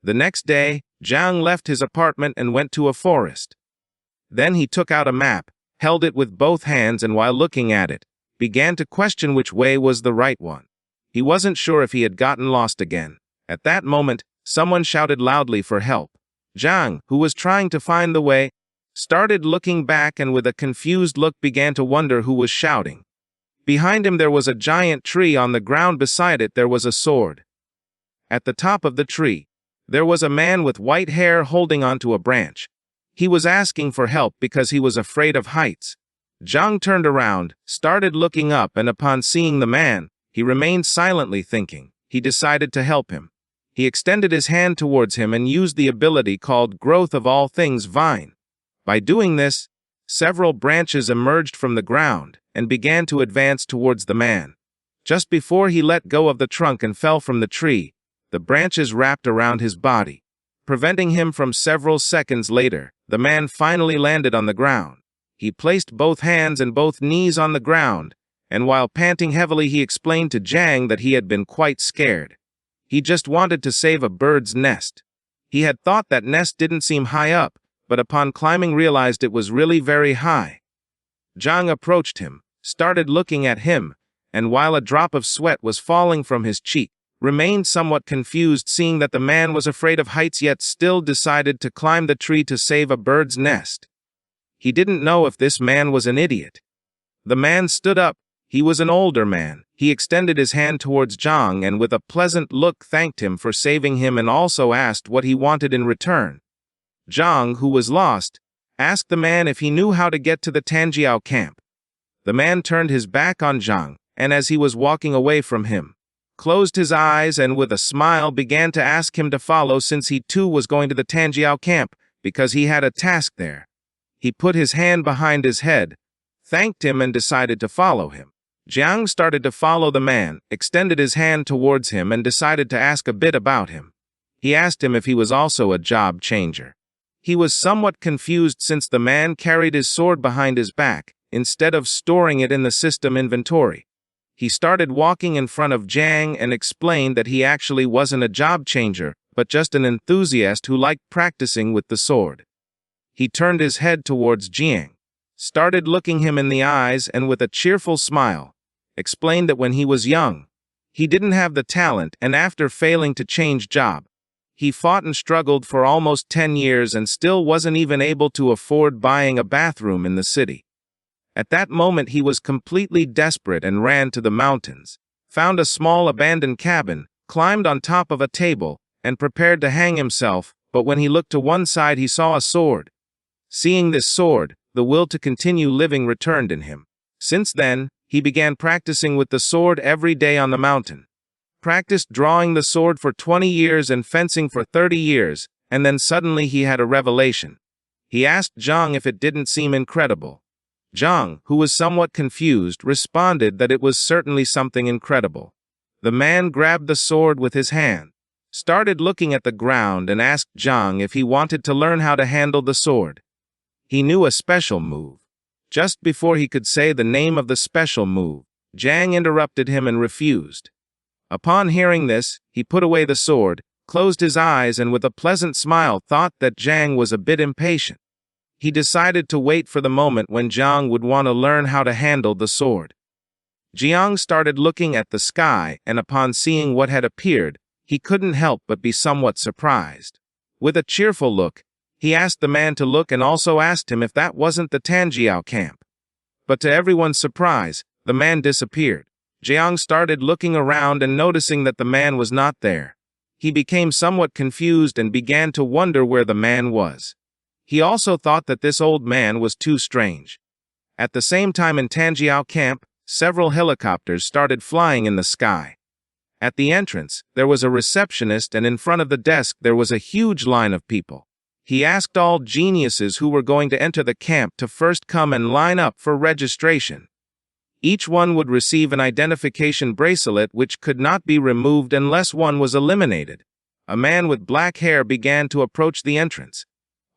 The next day, Jiang left his apartment and went to a forest. Then he took out a map, held it with both hands, and while looking at it, began to question which way was the right one. He wasn't sure if he had gotten lost again. At that moment, someone shouted loudly for help. Jiang, who was trying to find the way, started looking back and with a confused look began to wonder who was shouting. Behind him there was a giant tree. On the ground beside it there was a sword. At the top of the tree, there was a man with white hair holding onto a branch. He was asking for help because he was afraid of heights. Jiang turned around, started looking up, and upon seeing the man, he remained silently thinking. He decided to help him. He extended his hand towards him and used the ability called Growth of All Things Vine. By doing this, several branches emerged from the ground and began to advance towards the man. Just before he let go of the trunk and fell from the tree, the branches wrapped around his body, preventing him from. Several seconds later, the man finally landed on the ground. He placed both hands and both knees on the ground, and while panting heavily he explained to Jiang that he had been quite scared. He just wanted to save a bird's nest. He had thought that nest didn't seem high up, but upon climbing realized it was really very high. Jiang approached him, started looking at him, and while a drop of sweat was falling from his cheek, remained somewhat confused seeing that the man was afraid of heights yet still decided to climb the tree to save a bird's nest. He didn't know if this man was an idiot. The man stood up. He was an older man. He extended his hand towards Jiang and with a pleasant look thanked him for saving him and also asked what he wanted in return. Jiang, who was lost, asked the man if he knew how to get to the Tanjiao camp. The man turned his back on Jiang, and as he was walking away from him, closed his eyes and with a smile began to ask him to follow since he too was going to the Tanjiao camp because he had a task there. He put his hand behind his head, thanked him and decided to follow him. Jiang started to follow the man, extended his hand towards him and decided to ask a bit about him. He asked him if he was also a job changer. He was somewhat confused since the man carried his sword behind his back, instead of storing it in the system inventory. He started walking in front of Jiang and explained that he actually wasn't a job changer, but just an enthusiast who liked practicing with the sword. He turned his head towards Jiang, started looking him in the eyes and with a cheerful smile, explained that when he was young, he didn't have the talent and after failing to change job, he fought and struggled for almost 10 years and still wasn't even able to afford buying a bathroom in the city. At that moment he was completely desperate and ran to the mountains, found a small abandoned cabin, climbed on top of a table, and prepared to hang himself, but when he looked to one side he saw a sword. Seeing this sword, the will to continue living returned in him. Since then, he began practicing with the sword every day on the mountain. Practiced drawing the sword for 20 years and fencing for 30 years, and then suddenly he had a revelation. He asked Jiang if it didn't seem incredible. Jiang, who was somewhat confused, responded that it was certainly something incredible. The man grabbed the sword with his hand, started looking at the ground and asked Jiang if he wanted to learn how to handle the sword. He knew a special move. Just before he could say the name of the special move, Jiang interrupted him and refused. Upon hearing this, he put away the sword, closed his eyes and with a pleasant smile thought that Jiang was a bit impatient. He decided to wait for the moment when Jiang would want to learn how to handle the sword. Jiang started looking at the sky and upon seeing what had appeared, he couldn't help but be somewhat surprised. With a cheerful look, he asked the man to look and also asked him if that wasn't the Tanjiao camp. But to everyone's surprise, the man disappeared. Jiang started looking around and noticing that the man was not there. He became somewhat confused and began to wonder where the man was. He also thought that this old man was too strange. At the same time in Tanjiao camp, several helicopters started flying in the sky. At the entrance, there was a receptionist and in front of the desk there was a huge line of people. He asked all geniuses who were going to enter the camp to first come and line up for registration. Each one would receive an identification bracelet which could not be removed unless one was eliminated. A man with black hair began to approach the entrance.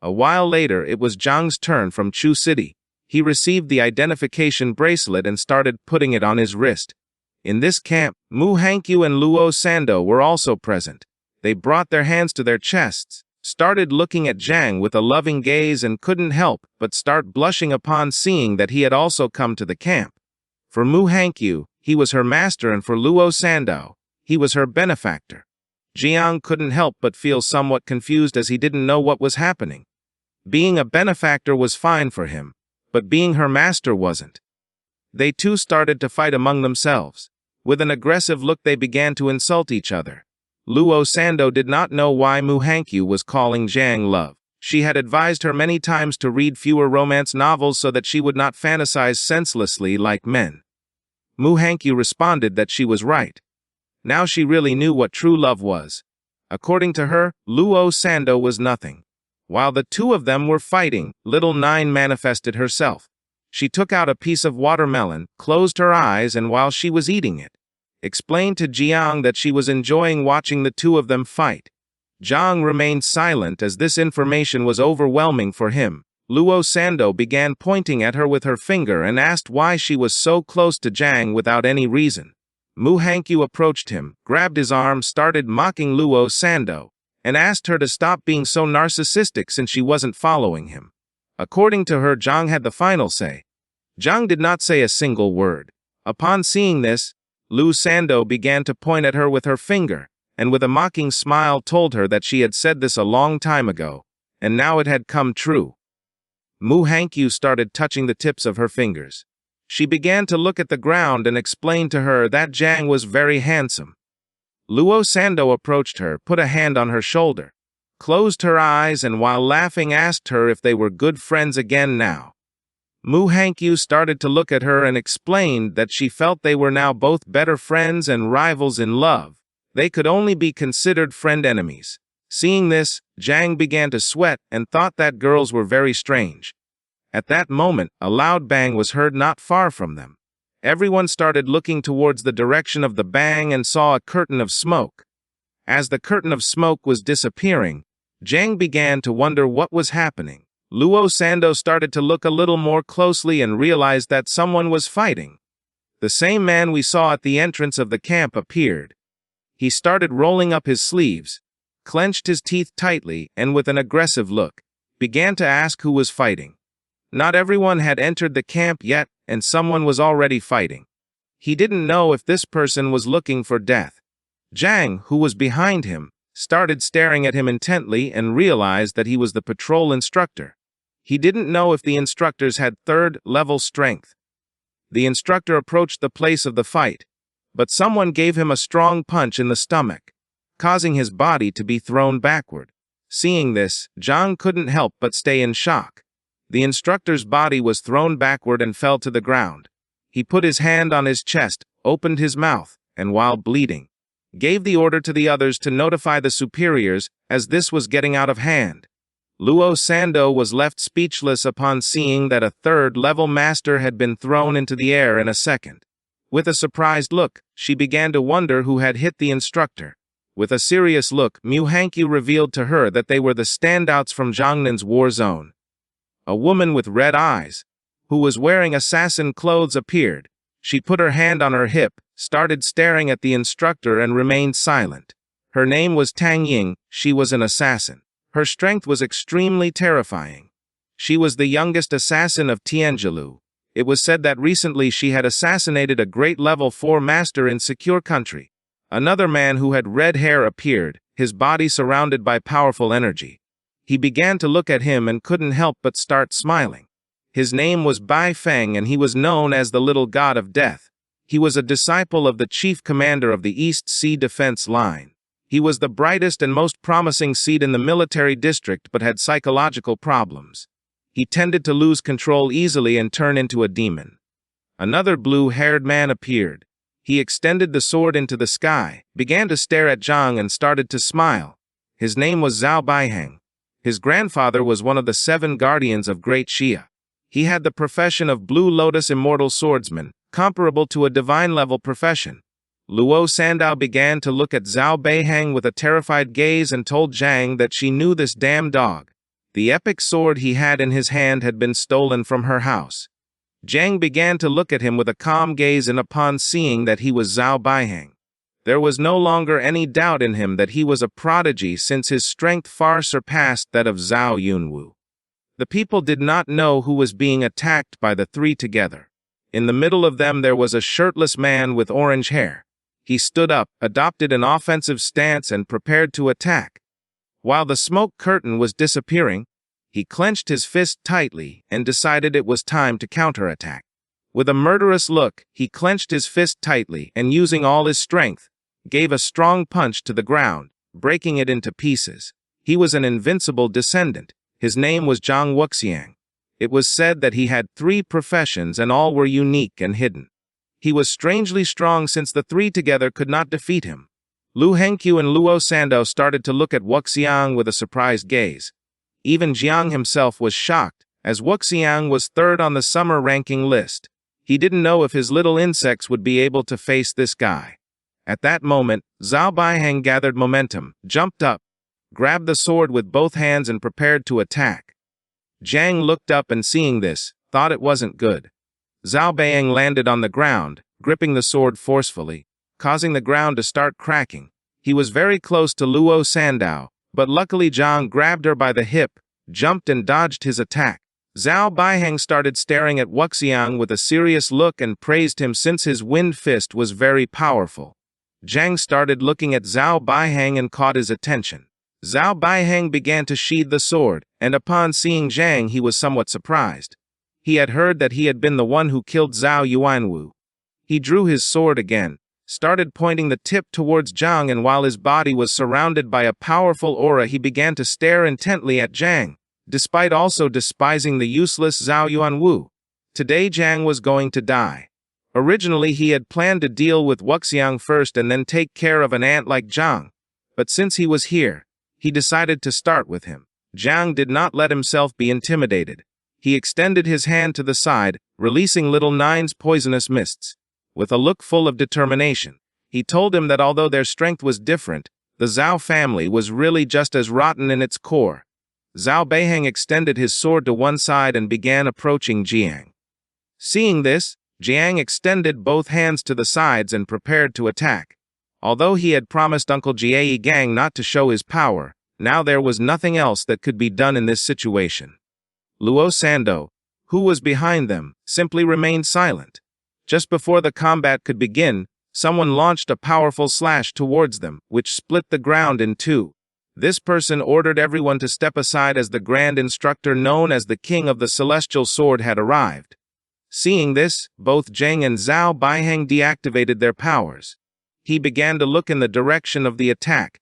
A while later, it was Jiang's turn from Chu City. He received the identification bracelet and started putting it on his wrist. In this camp, Mu Hankyu and Luo Sando were also present. They brought their hands to their chests, started looking at Jiang with a loving gaze, and couldn't help but start blushing upon seeing that he had also come to the camp. For Mu Hankyu, he was her master, and for Luo Sando, he was her benefactor. Jiang couldn't help but feel somewhat confused as he didn't know what was happening. Being a benefactor was fine for him, but being her master wasn't. They too started to fight among themselves. With an aggressive look they began to insult each other. Luo Sando did not know why Mu Hankyu was calling Jiang love. She had advised her many times to read fewer romance novels so that she would not fantasize senselessly like men. Mu Hankyu responded that she was right. Now she really knew what true love was. According to her, Luo Sando was nothing. While the two of them were fighting, little Nine manifested herself. She took out a piece of watermelon, closed her eyes, and while she was eating it, explained to Jiang that she was enjoying watching the two of them fight. Jiang remained silent as this information was overwhelming for him. Luo Sando began pointing at her with her finger and asked why she was so close to Jiang without any reason. Mu Hankyu approached him, grabbed his arm, started mocking Luo Sando, and asked her to stop being so narcissistic since she wasn't following him. According to her, Jiang had the final say. Jiang did not say a single word. Upon seeing this, Luo Sando began to point at her with her finger, and with a mocking smile told her that she had said this a long time ago, and now it had come true. Mu Hankyu started touching the tips of her fingers. She began to look at the ground and explained to her that Jiang was very handsome. Luo Sando approached her, put a hand on her shoulder, closed her eyes, and while laughing asked her if they were good friends again now. Mu Hankyu started to look at her and explained that she felt they were now both better friends and rivals in love. They could only be considered friend-enemies. Seeing this, Jiang began to sweat and thought that girls were very strange. At that moment, a loud bang was heard not far from them. Everyone started looking towards the direction of the bang and saw a curtain of smoke. As the curtain of smoke was disappearing, Jiang began to wonder what was happening. Luo Sando started to look a little more closely and realized that someone was fighting. The same man we saw at the entrance of the camp appeared. He started rolling up his sleeves, clenched his teeth tightly, and with an aggressive look, began to ask who was fighting. Not everyone had entered the camp yet, and someone was already fighting. He didn't know if this person was looking for death. Jiang, who was behind him, started staring at him intently and realized that he was the patrol instructor. He didn't know if the instructors had third-level strength. The instructor approached the place of the fight, but someone gave him a strong punch in the stomach, causing his body to be thrown backward. Seeing this, Jiang couldn't help but stay in shock. The instructor's body was thrown backward and fell to the ground. He put his hand on his chest, opened his mouth, and while bleeding, gave the order to the others to notify the superiors, as this was getting out of hand. Luo Sando was left speechless upon seeing that a third-level master had been thrown into the air in a second. With a surprised look, she began to wonder who had hit the instructor. With a serious look, Mu Hankyu revealed to her that they were the standouts from Jiangnin's war zone. A woman with red eyes, who was wearing assassin clothes, appeared. She put her hand on her hip, started staring at the instructor, and remained silent. Her name was Tang Ying. She was an assassin. Her strength was extremely terrifying. She was the youngest assassin of Tianjilu. It was said that recently she had assassinated a great level 4 master in secure country. Another man who had red hair appeared, his body surrounded by powerful energy. He began to look at him and couldn't help but start smiling. His name was Bai Feng, and he was known as the Little God of Death. He was a disciple of the chief commander of the East Sea Defense Line. He was the brightest and most promising seed in the military district but had psychological problems. He tended to lose control easily and turn into a demon. Another blue-haired man appeared. He extended the sword into the sky, began to stare at Jiang, and started to smile. His name was Zhao Baiheng. His grandfather was one of the 7 guardians of Great Xia. He had the profession of Blue Lotus Immortal Swordsman, comparable to a divine-level profession. Luo Sando began to look at Zhao Baiheng with a terrified gaze and told Jiang that she knew this damn dog. The epic sword he had in his hand had been stolen from her house. Jiang began to look at him with a calm gaze, and upon seeing that he was Zhao Baiheng, There was no longer any doubt in him that he was a prodigy since his strength far surpassed that of Zhao Yunwu. The people did not know who was being attacked by the three together. In the middle of them there was a shirtless man with orange hair. He stood up, adopted an offensive stance and prepared to attack. While the smoke curtain was disappearing, he clenched his fist tightly and decided it was time to counterattack. With a murderous look, he clenched his fist tightly and, using all his strength, gave a strong punch to the ground, breaking it into pieces. He was an invincible descendant. His name was Zhang Wuxiang. It was said that he had 3 professions and all were unique and hidden. He was strangely strong since the 3 together could not defeat him. Lu Hengqiu and Luo Sando started to look at Wuxiang with a surprised gaze. Even Jiang himself was shocked, as Wuxiang was 3rd on the summer ranking list. He didn't know if his little insects would be able to face this guy. At that moment, Zhao Baiheng gathered momentum, jumped up, grabbed the sword with both hands and prepared to attack. Jiang looked up and, seeing this, thought it wasn't good. Zhao Baiheng landed on the ground, gripping the sword forcefully, causing the ground to start cracking. He was very close to Luo Sandao, but luckily Zhang grabbed her by the hip, jumped and dodged his attack. Zhao Baiheng started staring at Wuxiang with a serious look and praised him since his wind fist was very powerful. Jiang started looking at Zhao Baiheng and caught his attention. Zhao Baiheng began to sheathe the sword, and upon seeing Jiang he was somewhat surprised. He had heard that he had been the one who killed Zhao Yuanwu. He drew his sword again, started pointing the tip towards Jiang, and while his body was surrounded by a powerful aura he began to stare intently at Jiang, despite also despising the useless Zhao Yuanwu. Today Jiang was going to die. Originally he had planned to deal with Wuxiang first and then take care of an ant like Jiang, but since he was here, he decided to start with him. Jiang did not let himself be intimidated. He extended his hand to the side, releasing little 9's poisonous mists. With a look full of determination, he told him that although their strength was different, the Zhao family was really just as rotten in its core. Zhao Baiheng extended his sword to one side and began approaching Jiang. Seeing this, Jiang extended both hands to the sides and prepared to attack. Although he had promised Uncle Jie Gang not to show his power, now there was nothing else that could be done in this situation. Luo Sando, who was behind them, simply remained silent. Just before the combat could begin, someone launched a powerful slash towards them, which split the ground in 2. This person ordered everyone to step aside as the Grand Instructor known as the King of the Celestial Sword had arrived. Seeing this, both Jiang and Zhao Baiheng deactivated their powers. He began to look in the direction of the attack,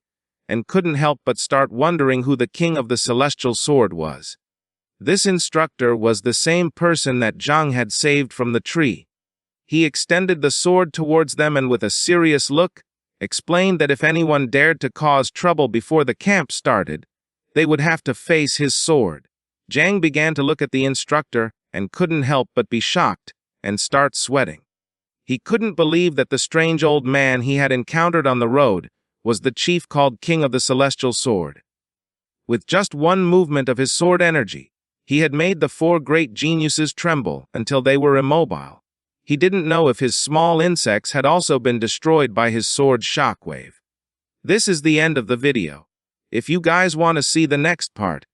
and couldn't help but start wondering who the King of the Celestial Sword was. This instructor was the same person that Zhang had saved from the tree. He extended the sword towards them and with a serious look, explained that if anyone dared to cause trouble before the camp started, they would have to face his sword. Jiang began to look at the instructor and couldn't help but be shocked and start sweating. He couldn't believe that the strange old man he had encountered on the road was the chief called King of the Celestial Sword. With just one movement of his sword energy, he had made the 4 great geniuses tremble until they were immobile. He didn't know if his small insects had also been destroyed by his sword's shockwave. This is the end of the video. If you guys want to see the next part,